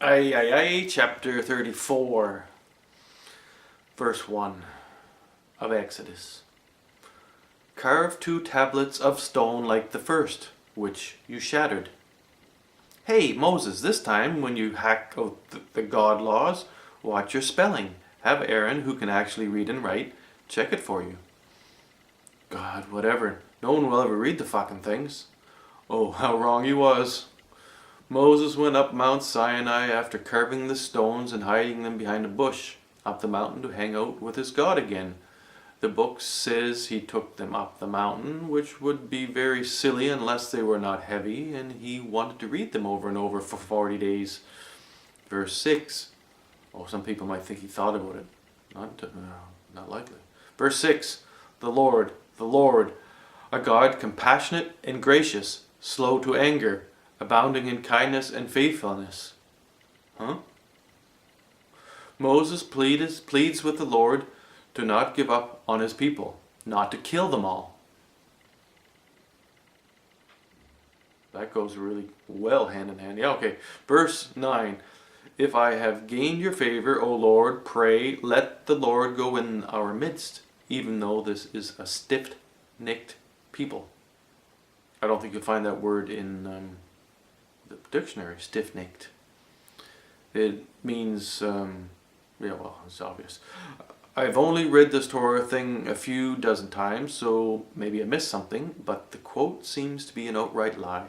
Chapter 34, verse 1 of Exodus. Carve 2 tablets of stone like the first, which you shattered. Hey, Moses, this time when you hack out the God laws, watch your spelling. Have Aaron, who can actually read and write, check it for you. God, whatever. No one will ever read the fucking things. Oh, how wrong he was. Moses went up Mount Sinai after carving the stones and hiding them behind a bush, up the mountain to hang out with his God again. The book says he took them up the mountain, which would be very silly unless they were not heavy, and he wanted to read them over and over for 40 days. Verse 6. Oh, some people might think he thought about it. Not likely. Verse 6. The Lord, a God compassionate and gracious, slow to anger, abounding in kindness and faithfulness. Moses pleads with the Lord to not give up on his people, not to kill them all. That goes really well hand in hand. Yeah, okay. Verse 9. If I have gained your favor, O Lord, pray, let the Lord go in our midst, even though this is a stiff-necked people. I don't think you'll find that word in the dictionary, stiff-necked. It means, it's obvious. I've only read this Torah thing a few dozen times, so maybe I missed something, but the quote seems to be an outright lie,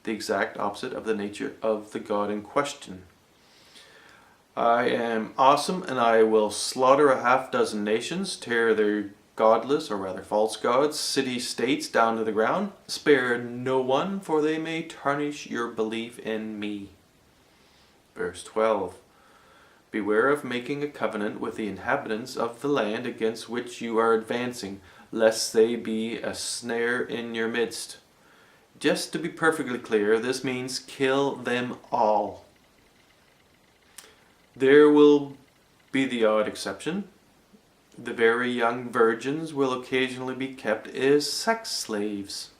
the exact opposite of the nature of the God in question. I am awesome, and I will slaughter a half-dozen nations, tear their godless, or rather false gods, city-states down to the ground. Spare no one, for they may tarnish your belief in me. Verse 12. Beware of making a covenant with the inhabitants of the land against which you are advancing, lest they be a snare in your midst. Just to be perfectly clear, this means kill them all. There will be the odd exception. The very young virgins will occasionally be kept as sex slaves.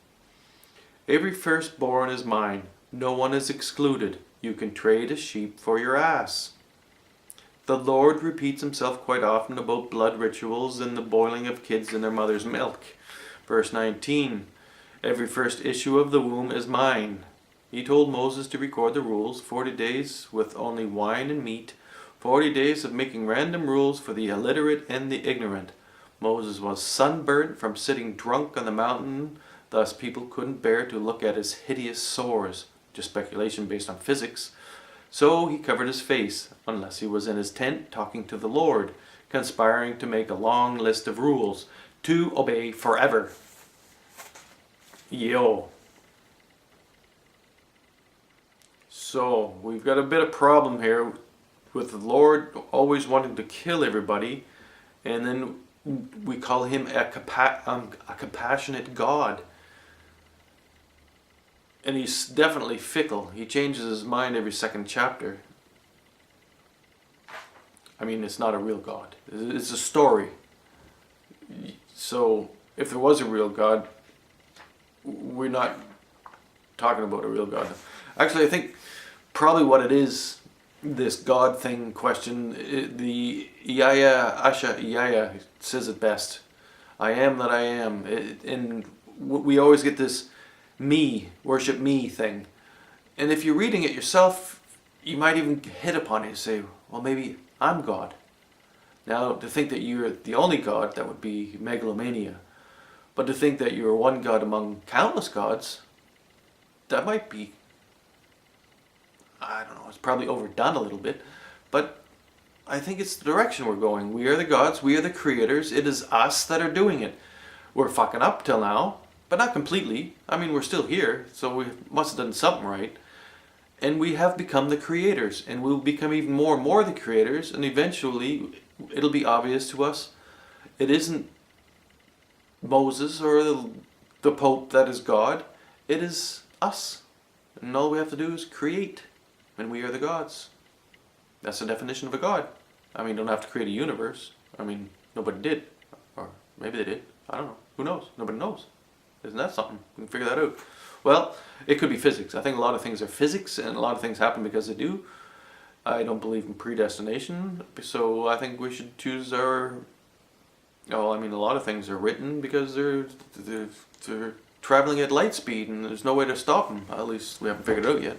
Every firstborn is mine. No one is excluded. You can trade a sheep for your ass. The Lord repeats himself quite often about blood rituals and the boiling of kids in their mother's milk. Verse 19. Every first issue of the womb is mine. He told Moses to record the rules, 40 days with only wine and meat, 40 days of making random rules for the illiterate and the ignorant. Moses was sunburnt from sitting drunk on the mountain, thus people couldn't bear to look at his hideous sores, just speculation based on physics. So he covered his face, unless he was in his tent talking to the Lord, conspiring to make a long list of rules to obey forever. Yo. So, we've got a bit of problem here with the Lord always wanting to kill everybody, and then we call him a compassionate God. And he's definitely fickle. He changes his mind every second chapter. I mean, it's not a real God. It's a story. So, if there was a real God, we're not talking about a real God. Actually, I think probably what it is, this God thing question, the Iyaya says it best. I am that I am. And we always get this me, worship me thing. And if you're reading it yourself, you might even hit upon it and say, well, maybe I'm God. Now, to think that you're the only God, that would be megalomania. But to think that you're one God among countless gods, that might be, I don't know, it's probably overdone a little bit. But I think it's the direction we're going. We are the gods, we are the creators, it is us that are doing it. We're fucking up till now. But not completely. I mean, we're still here, so we must have done something right. And we have become the creators, and we'll become even more and more the creators, and eventually it'll be obvious to us it isn't Moses or the Pope that is God, it is us. And all we have to do is create, and we are the gods. That's the definition of a God. I mean, you don't have to create a universe. I mean, nobody did. Or maybe they did. I don't know. Who knows? Nobody knows. Isn't that something? We can figure that out. Well, it could be physics. I think a lot of things are physics, and a lot of things happen because they do. I don't believe in predestination, so I think we should choose our. Oh, I mean, a lot of things are written because they're traveling at light speed, and there's no way to stop them. At least we haven't figured it out yet.